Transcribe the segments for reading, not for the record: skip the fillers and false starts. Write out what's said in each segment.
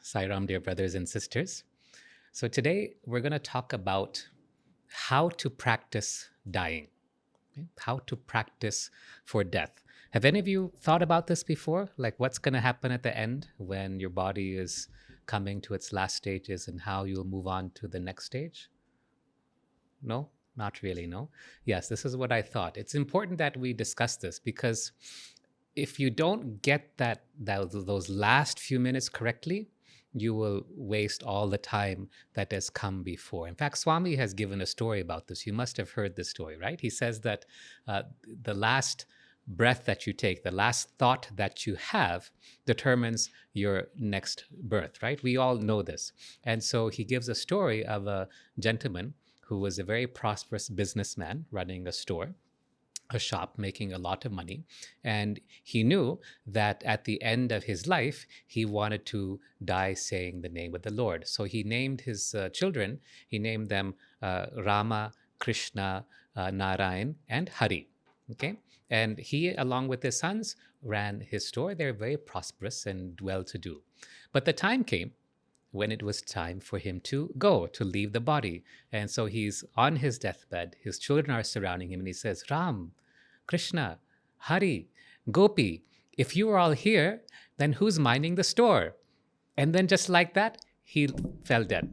Sairam, dear brothers and sisters. So today we're going to talk about how to practice dying, okay? How to practice for death. Have any of you thought about this before? Like what's going to happen at the end when your body is coming to its last stages and how you'll move on to the next stage? No, not really, no. Yes, this is what I thought. It's important that we discuss this because if you don't get those last few minutes correctly, you will waste all the time that has come before. In fact, Swami has given a story about this. You must have heard this story, right? He says that the last breath that you take, the last thought that you have determines your next birth, right? We all know this. And so he gives a story of a gentleman who was a very prosperous businessman running a store, a shop, making a lot of money. And he knew that at the end of his life, he wanted to die saying the name of the Lord. So he named his children, he named them Rama, Krishna, Narayan, and Hari. Okay? And he, along with his sons, ran his store. They're very prosperous and well-to-do. But the time came when it was time for him to go, to leave the body. And so he's on his deathbed. His children are surrounding him, and he says, Ram, Krishna, Hari, Gopi, if you are all here, then who's minding the store? And then just like that, he fell dead.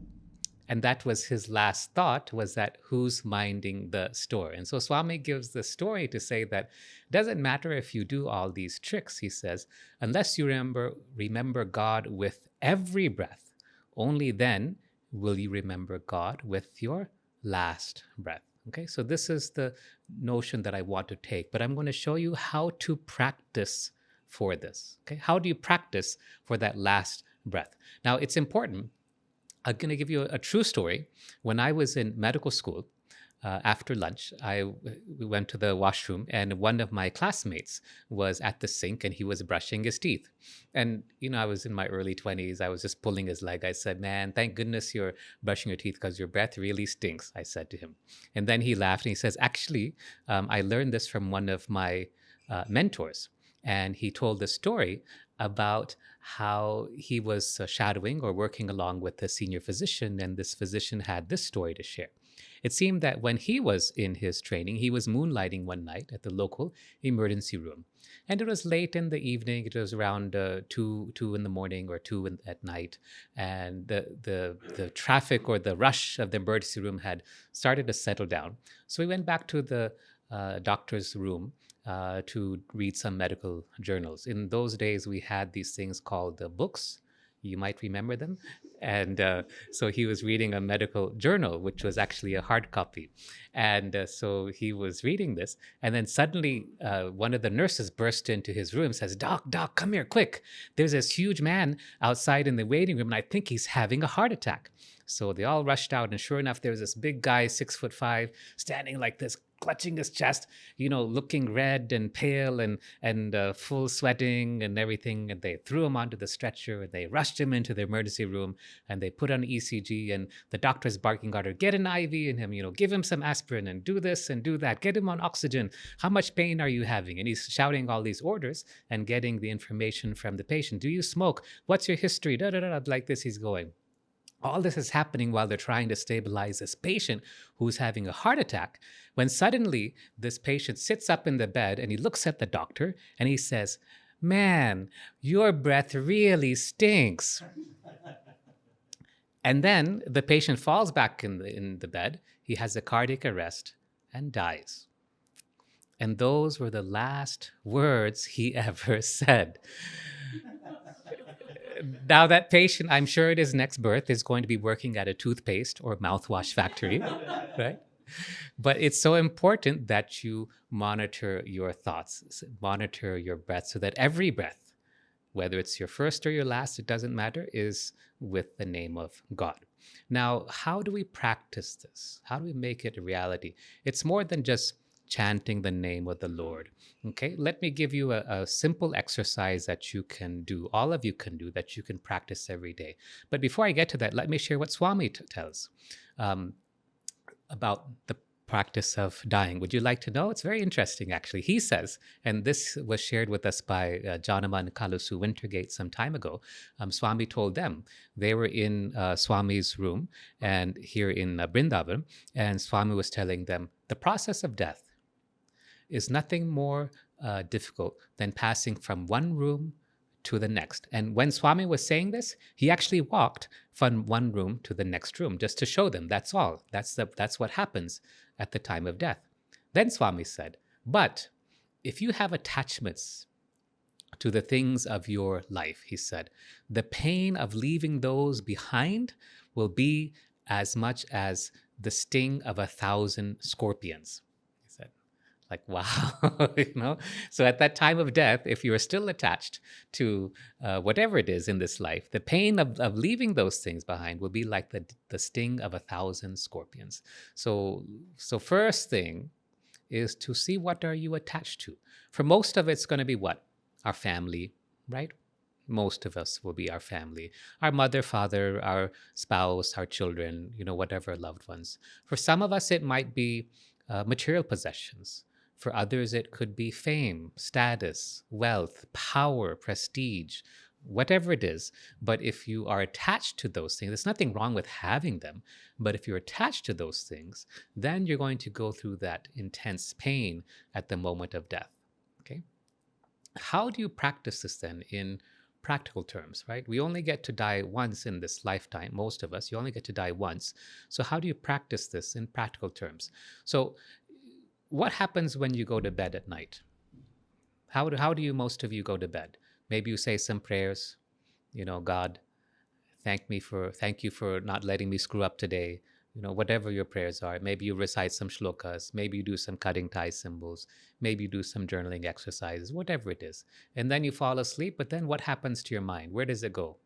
And that was his last thought, was that who's minding the store? And so Swami gives the story to say that it doesn't matter if you do all these tricks, he says, unless you remember God with every breath, only then will you remember God with your last breath. Okay, so this is the notion that I want to take, but I'm going to show you how to practice for this. Okay, how do you practice for that last breath? Now, it's important. I'm going to give you a true story. When I was in medical school, after lunch, we went to the washroom, and one of my classmates was at the sink and he was brushing his teeth. And, I was in my early 20s. I was just pulling his leg. I said, man, thank goodness you're brushing your teeth because your breath really stinks, I said to him. And then he laughed and he says, actually, I learned this from one of my mentors. And he told the story about how he was shadowing or working along with a senior physician, and this physician had this story to share. It seemed that when he was in his training, he was moonlighting one night at the local emergency room. And it was late in the evening. It was around 2 in the morning or 2 at night. And the traffic or the rush of the emergency room had started to settle down. So we went back to the doctor's room to read some medical journals. In those days, we had these things called the books. You might remember them. And so he was reading a medical journal, which was actually a hard copy. And so he was reading this. And then suddenly one of the nurses burst into his room and says, Doc, come here, quick. There's this huge man outside in the waiting room, and I think he's having a heart attack. So they all rushed out. And sure enough, there was this big guy, 6'5", standing like this, clutching his chest, looking red and pale and full sweating and everything. And they threw him onto the stretcher and they rushed him into the emergency room and they put on ECG, and the doctor's barking at her, get an IV in him, give him some aspirin and do this and do that, get him on oxygen. How much pain are you having? And he's shouting all these orders and getting the information from the patient. Do you smoke? What's your history? Like this he's going. All this is happening while they're trying to stabilize this patient who's having a heart attack, when suddenly this patient sits up in the bed and he looks at the doctor and he says, man, your breath really stinks. And then the patient falls back in the bed. He has a cardiac arrest and dies. And those were the last words he ever said. Now that patient, I'm sure at his next birth, is going to be working at a toothpaste or mouthwash factory, right? But it's so important that you monitor your thoughts, monitor your breath, so that every breath, whether it's your first or your last, it doesn't matter, is with the name of God. Now, how do we practice this? How do we make it a reality? It's more than just chanting the name of the Lord. Okay, let me give you a simple exercise that you can do, all of you can do, that you can practice every day. But before I get to that, let me share what Swami tells about the practice of dying. Would you like to know? It's very interesting, actually. He says, and this was shared with us by Janaman Kalusu Wintergate some time ago. Swami told them they were in Swami's room and here in Brindavan, and Swami was telling them the process of death is nothing more difficult than passing from one room to the next. And when Swami was saying this, he actually walked from one room to the next room just to show them that's all. That's what happens at the time of death. Then Swami said, but if you have attachments to the things of your life, he said, the pain of leaving those behind will be as much as the sting of 1,000 scorpions. Like, wow, So at that time of death, if you are still attached to whatever it is in this life, the pain of leaving those things behind will be like the sting of 1,000 scorpions. So first thing is to see what are you attached to. For most of it's going to be what? Our family, right? Most of us will be our family, our mother, father, our spouse, our children, whatever loved ones. For some of us, it might be material possessions. For others, it could be fame, status, wealth, power, prestige, whatever it is. But if you are attached to those things, there's nothing wrong with having them. But if you're attached to those things, then you're going to go through that intense pain at the moment of death. Okay? How do you practice this then in practical terms, right? We only get to die once in this lifetime, most of us. You only get to die once. So, how do you practice this in practical terms? So, what happens when you go to bed at night? How do you, most of you, go to bed? Maybe you say some prayers, God, thank you for not letting me screw up today. Whatever your prayers are. Maybe you recite some shlokas. Maybe you do some cutting Thai symbols. Maybe you do some journaling exercises, whatever it is. And then you fall asleep, but then what happens to your mind? Where does it go?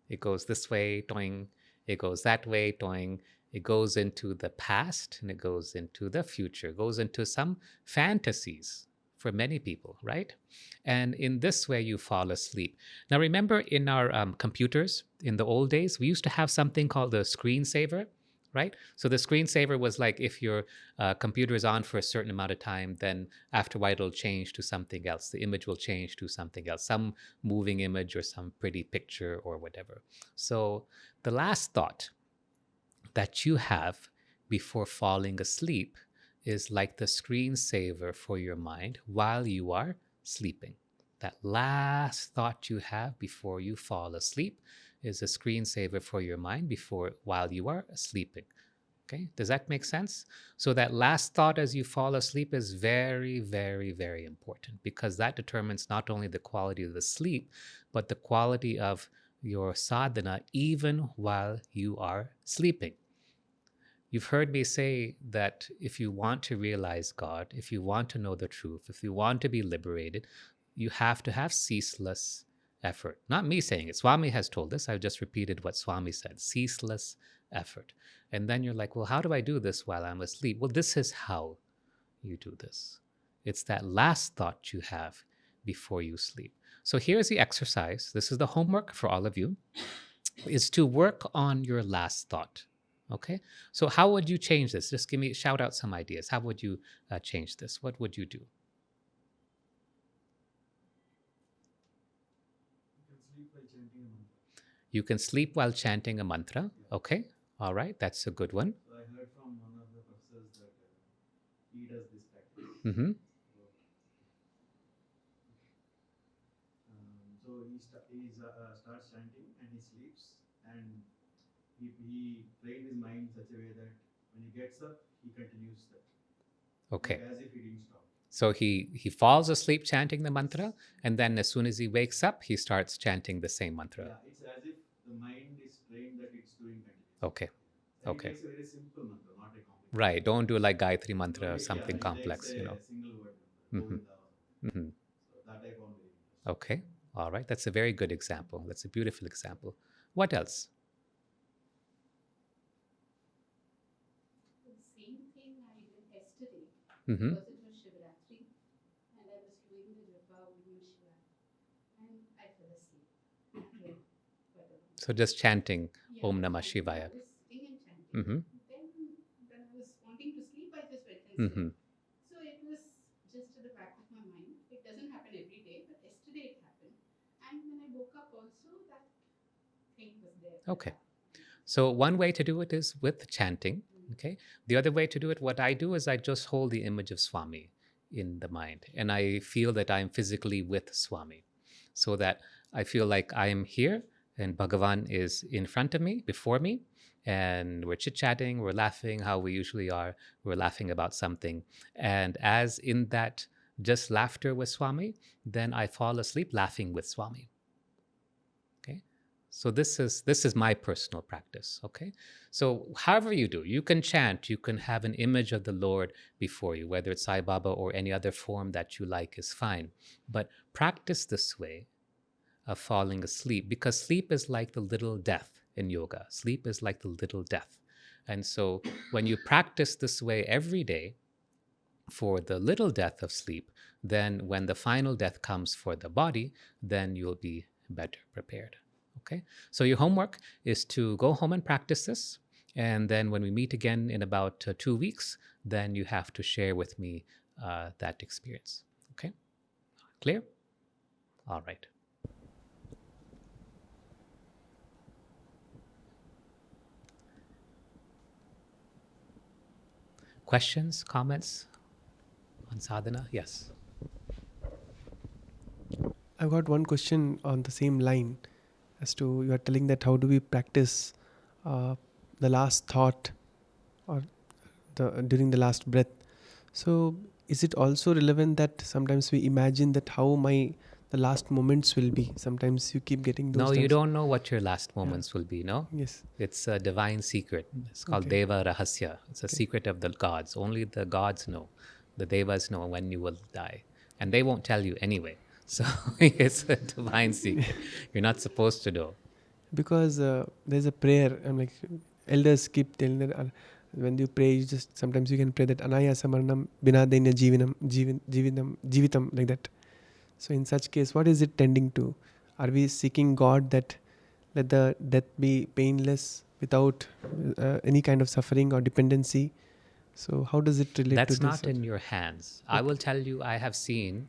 It goes this way, toing. It goes that way, toing. It goes into the past and it goes into the future, it goes into some fantasies for many people, right? And in this way, you fall asleep. Now, remember in our computers in the old days, we used to have something called the screensaver, right? So the screensaver was like if your computer is on for a certain amount of time, then after a while it'll change to something else. The image will change to something else, some moving image or some pretty picture or whatever. So the last thought that you have before falling asleep is like the screensaver for your mind while you are sleeping. That last thought you have before you fall asleep is a screensaver for your mind while you are sleeping. Okay, does that make sense? So that last thought as you fall asleep is very, very, very important because that determines not only the quality of the sleep, but the quality of your sadhana even while you are sleeping. You've heard me say that if you want to realize God, if you want to know the truth, if you want to be liberated, you have to have ceaseless effort. Not me saying it. Swami has told this. I've just repeated what Swami said. Ceaseless effort. And then you're like, well, how do I do this while I'm asleep? Well, this is how you do this. It's that last thought you have before you sleep. So here's the exercise. This is the homework for all of you, is to work on your last thought. Okay, so how would you change this? Just shout out some ideas. How would you change this? What would you do? You can sleep while chanting a mantra. Okay, all right, that's a good one. So I heard from one of the professors that he does this practice. Mm-hmm. So he starts chanting and he sleeps, and he trained his mind in such a way that when he gets up, he continues that. Okay. Like as if he didn't stop. So he falls asleep chanting the mantra, and then as soon as he wakes up, he starts chanting the same mantra. Yeah, it's as if the mind is trained that it's doing continuously. Okay. And Okay. it takes a very simple mantra, not a complex. Right. Don't do like Gayatri mantra or Yeah, something he complex, takes a single word mantra, Govinda or something. So that I found very interesting. Okay. All right. That's a very good example. That's a beautiful example. What else? The same thing I did yesterday Mm-hmm. because it was Shivratri and I was doing the japa Om Namah Shivaya and I fell asleep. After quite a while. So just chanting Yeah, Om Namah chanting. Shivaya. I was sitting and chanting. Mm-hmm. Then when I was wanting to sleep, I just went and Mm-hmm. slept. So it was just at the back of my mind. It doesn't happen every day, but yesterday it happened. And when I woke up also, that thing was there. Okay. So one way to do it is with chanting. Okay. The other way to do it, what I do is I just hold the image of Swami in the mind, and I feel that I'm physically with Swami, so that I feel like I am here and Bhagavan is in front of me, before me, and we're chit chatting, we're laughing how we usually are. We're laughing about something, and as in that just laughter with Swami, then I fall asleep laughing with Swami. Okay. So this is my personal practice. Okay. So however you do, you can chant, you can have an image of the Lord before you, whether it's Sai Baba or any other form that you like is fine. But practice this way of falling asleep, because sleep is like the little death in yoga. Sleep is like the little death. And so when you practice this way every day for the little death of sleep, then when the final death comes for the body, then you'll be better prepared. Okay. So your homework is to go home and practice this. And then when we meet again in about 2 weeks, then you have to share with me that experience. Okay. Clear? All right. Questions, comments on sadhana? Yes. I've got one question on the same line as to you are telling that how do we practice the last thought or during the last breath. So is it also relevant that sometimes we imagine that how the last moments will be? Sometimes you keep getting those No, you times. don't know what your last moments will be, no? Yes. It's a divine secret. It's called Okay. Deva Rahasya. It's a secret of the gods. Only the gods know. The Devas know when you will die. And they won't tell you anyway. So it's a divine secret. You're not supposed to know. Because there's a prayer. I'm like, elders keep telling that when you pray, you just sometimes you can pray that Anayasa Maranam Binadainya Jivitam, like that. So in such case, what is it tending to? Are we seeking God that let the death be painless without any kind of suffering or dependency? So how does it relate to That's this? not in your hands. I will tell you, I have seen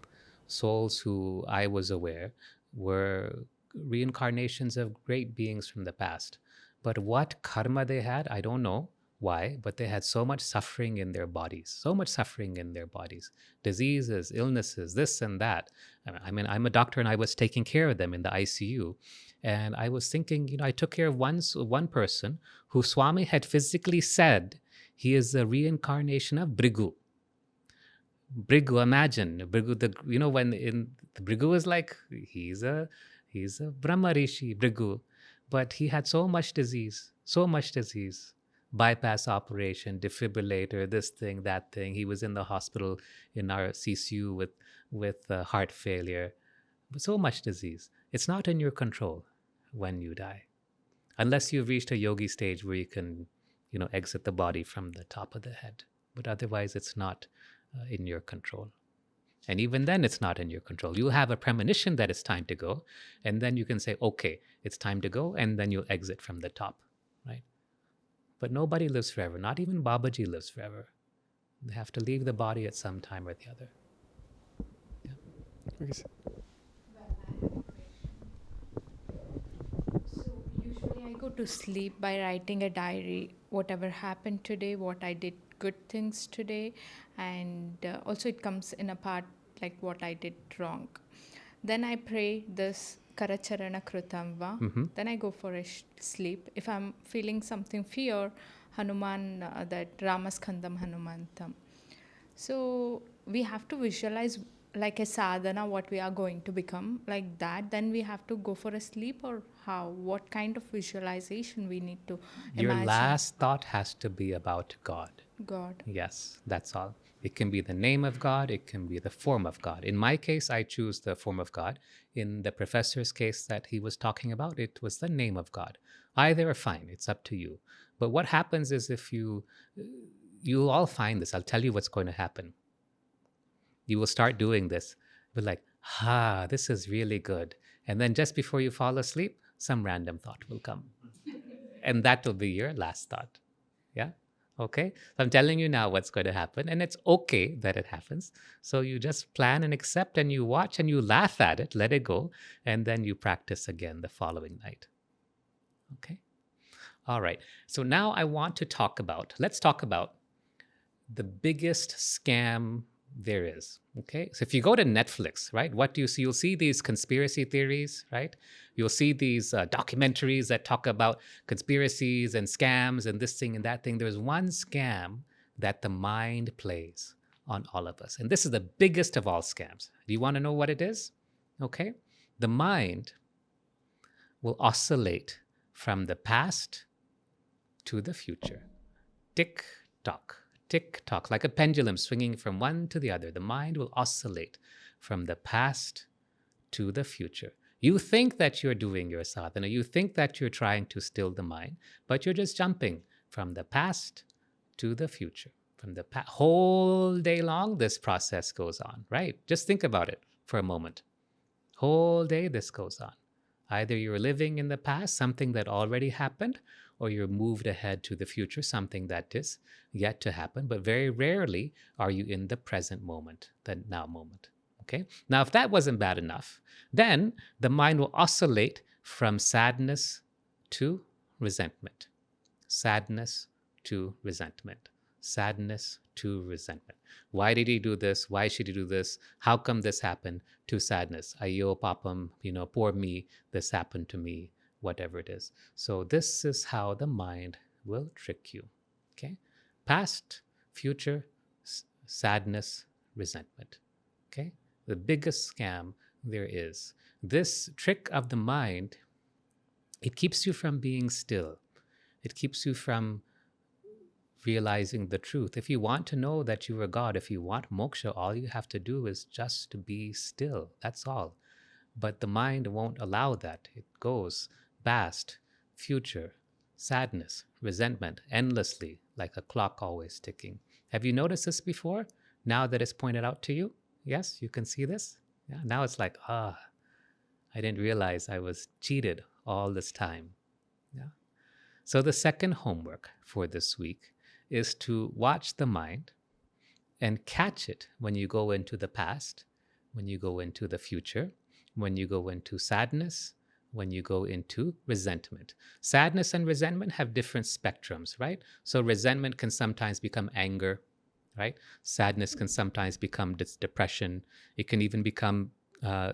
souls who I was aware were reincarnations of great beings from the past. But what karma they had, I don't know why, but they had so much suffering in their bodies, so much suffering in their bodies, diseases, illnesses, this and that. I mean, I'm a doctor and I was taking care of them in the ICU. And I was thinking, I took care of one person who Swami had physically said he is a reincarnation of Brigu. Brigu, imagine Brigu. When in the Brigu is like he's a Brahma Rishi Brigu, but he had so much disease, bypass operation, defibrillator, this thing, that thing. He was in the hospital in our CCU with heart failure, but so much disease. It's not in your control when you die, unless you've reached a yogi stage where you can, exit the body from the top of the head. But otherwise, it's not in your control. And even then, it's not in your control. You'll have a premonition that it's time to go, and then you can say, okay, it's time to go, and then you'll exit from the top, right? But nobody lives forever. Not even Babaji lives forever. They have to leave the body at some time or the other. Okay, sir. Well, I have a question. So usually I go to sleep by writing a diary, whatever happened today, what I did good things today, and also it comes in a part like what I did wrong. Then I pray this Karacharana Krutamva. Then I go for a sleep. If I'm feeling something fear, Hanuman, that Ramaskandam Hanumantam. So we have to visualize like a sadhana what we are going to become like that. Then we have to go for a sleep, or how? What kind of visualization we need to Your imagine? last thought has to be about God. God. Yes, that's all. It can be the name of God, it can be the form of God. In my case, I choose the form of God. In the professor's case that he was talking about, it was the name of God. Either are fine, it's up to you. But what happens is if you'll all find this, I'll tell you what's going to happen. You will start doing this. You'll be like, this is really good. And then just before you fall asleep, some random thought will come. And that will be your last thought. Yeah? Okay? So I'm telling you now what's going to happen, and it's okay that it happens. So you just plan and accept, and you watch and you laugh at it, let it go, and then you practice again the following night. Okay? All right. So now let's talk about the biggest scam there is. Okay. So if you go to Netflix, right, what do you see? You'll see these conspiracy theories, right? You'll see these documentaries that talk about conspiracies and scams and this thing and that thing. There's one scam that the mind plays on all of us. And this is the biggest of all scams. Do you want to know what it is? Okay. The mind will oscillate from the past to the future. Tick tock, like a pendulum swinging from one to the other. The mind will oscillate from the past to the future. You think that you're doing your sadhana, you think that you're trying to still the mind, but you're just jumping from the past to the future. From the whole day long, this process goes on, right? Just think about it for a moment. Whole day, this goes on. Either you're living in the past, something that already happened, or you're moved ahead to the future, something that is yet to happen. But very rarely are you in the present moment, the now moment. Okay? Now, if that wasn't bad enough, then the mind will oscillate from sadness to resentment. Sadness to resentment. Sadness to resentment. Why did he do this? Why should he do this? How come this happened? To sadness. Ayo papam, poor me, this happened to me, whatever it is. So this is how the mind will trick you. Okay? Past, future, sadness, resentment. Okay? The biggest scam there is. This trick of the mind, it keeps you from being still. It keeps you from realizing the truth. If you want to know that you are God, if you want moksha, all you have to do is just to be still. That's all. But the mind won't allow that. It goes past, future, sadness, resentment, endlessly, like a clock always ticking. Have you noticed this before? Now that it's pointed out to you? Yes, you can see this? Yeah. Now it's like, I didn't realize I was cheated all this time. Yeah. So the second homework for this week is to watch the mind and catch it when you go into the past, when you go into the future, when you go into sadness, when you go into resentment. Sadness and resentment have different spectrums, right? So resentment can sometimes become anger, right? Sadness can sometimes become depression. It can even become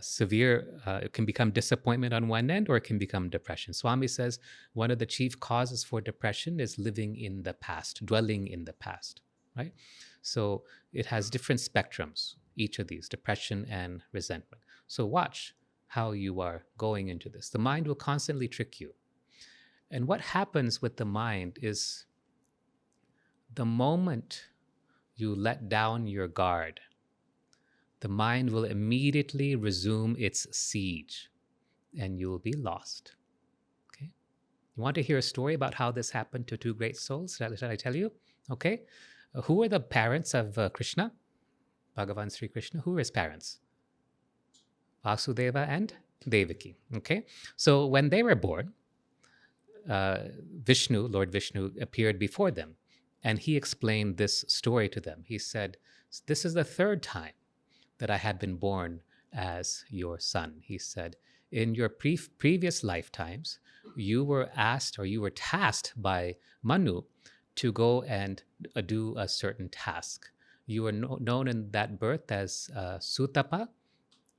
severe, it can become disappointment on one end, or it can become depression. Swami says one of the chief causes for depression is living in the past, dwelling in the past, right? So it has different spectrums, each of these, depression and resentment. So watch how you are going into this. The mind will constantly trick you. And what happens with the mind is the moment you let down your guard, the mind will immediately resume its siege and you'll be lost. Okay? You want to hear a story about how this happened to two great souls? Shall I tell you? Okay. Who are the parents of Krishna? Bhagavan Sri Krishna. Who are his parents? Vasudeva and Devaki. Okay. So when they were born, Lord Vishnu appeared before them and he explained this story to them. He said, this is the third time that I had been born as your son. He said, in your previous lifetimes, you were asked or you were tasked by Manu to go and do a certain task. You were known in that birth as Sutapa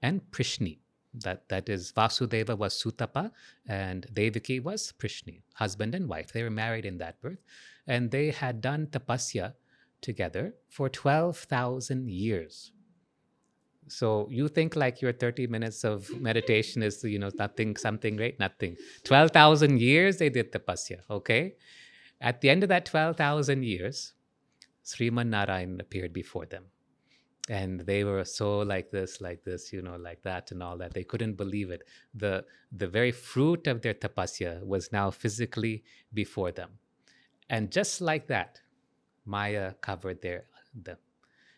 and Prishni. That is, Vasudeva was Sutapa and Devaki was Prishni, husband and wife. They were married in that birth. And they had done tapasya together for 12,000 years. So you think like your 30 minutes of meditation is, nothing, something great, nothing. 12,000 years they did tapasya, okay? At the end of that 12,000 years, Sriman Narayan appeared before them. And they were so like this, like that and all that. They couldn't believe it. The very fruit of their tapasya was now physically before them. And just like that, Maya covered them.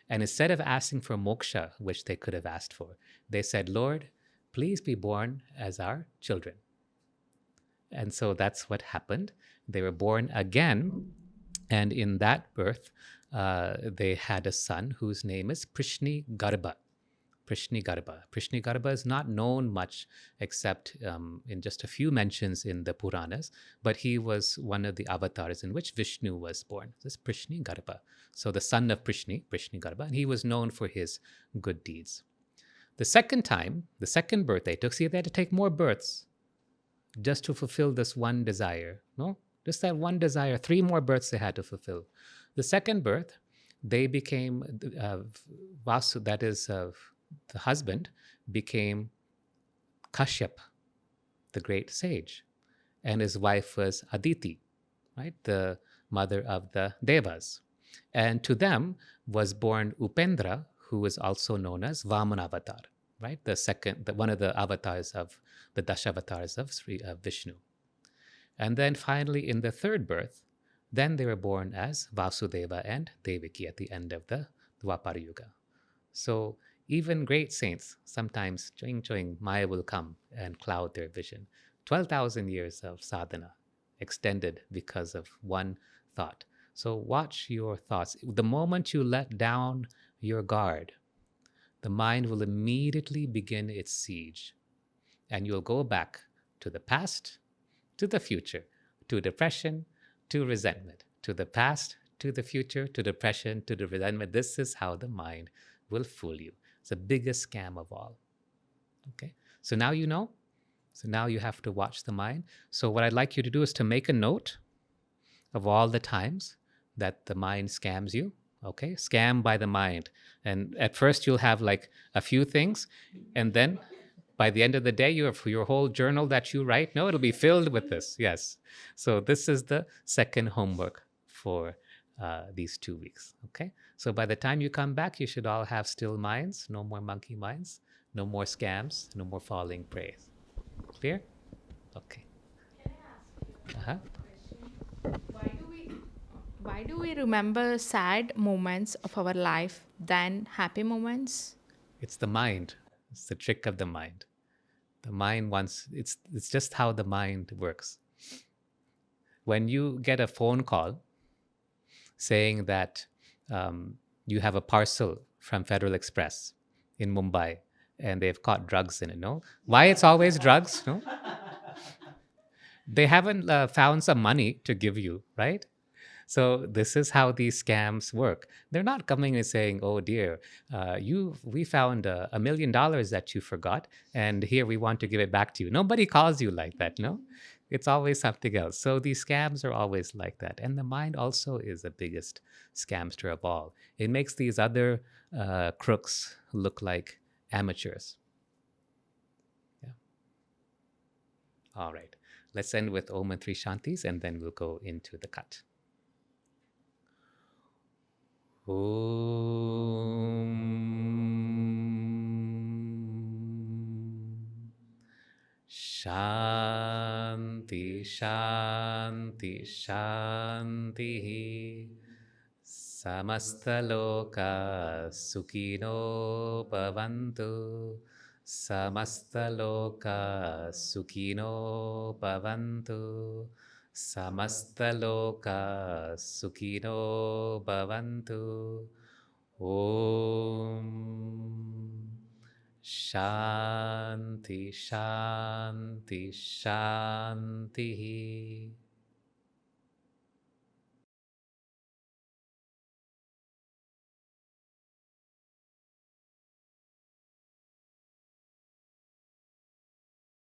And instead of asking for moksha, which they could have asked for, they said, Lord, please be born as our children. And so that's what happened. They were born again And in that birth, they had a son whose name is Prishni Garbha. Prishni Garbha. Prishni Garbha is not known much except in just a few mentions in the Puranas, but he was one of the avatars in which Vishnu was born. This is Prishni Garbha. So the son of Prishni, Prishni Garbha, and he was known for his good deeds. The second time, the second birth they took, see, they had to take more births just to fulfill this one desire. No? Just that one desire, 3 more births they had to fulfill. The second birth, they became, Vasu, that is, the husband became Kashyap, the great sage. And his wife was Aditi, right? The mother of the Devas. And to them was born Upendra, who is also known as Vamanavatar, right? One of the avatars of the Dashavatars of Vishnu. And then finally, in the third birth, then they were born as Vasudeva and Devaki at the end of the Dwapara Yuga. So even great saints, sometimes Maya will come and cloud their vision. 12,000 years of sadhana extended because of one thought. So watch your thoughts. The moment you let down your guard, the mind will immediately begin its siege. And you'll go back to the past, to the future, to depression, to resentment, to the past, to the future, to depression, to the resentment. This is how the mind will fool you. It's the biggest scam of all. Okay? So now you know. So now you have to watch the mind. So what I'd like you to do is to make a note of all the times that the mind scams you. Okay? Scam by the mind. And at first you'll have like a few things, and then by the end of the day, your whole journal that you write, no, it'll be filled with this. Yes. So this is the second homework for these 2 weeks. Okay. So by the time you come back, you should all have still minds, no more monkey minds, no more scams, no more falling prey. Clear? Okay. Can I ask you Uh-huh. a question? Why do we remember sad moments of our life than happy moments? It's the mind. It's the trick of the mind. The mind wants, it's just how the mind works. When you get a phone call saying that you have a parcel from Federal Express in Mumbai and they've caught drugs in it, no? Why it's always drugs, no? They haven't found some money to give you, right? So this is how these scams work. They're not coming and saying, "Oh dear, we found $1 million that you forgot, and here we want to give it back to you." Nobody calls you like that, no? It's always something else. So these scams are always like that, and the mind also is the biggest scamster of all. It makes these other crooks look like amateurs. Yeah. All right. Let's end with Om and Three Shantis, and then we'll go into the cut. Shanti, Shanti, Shanti. Samastaloka Sukhino Bhavantu. Samastaloka Sukhino Bhavantu. Samastaloka Sukhino Bhavantu. Om Shanti Shanti Shanti.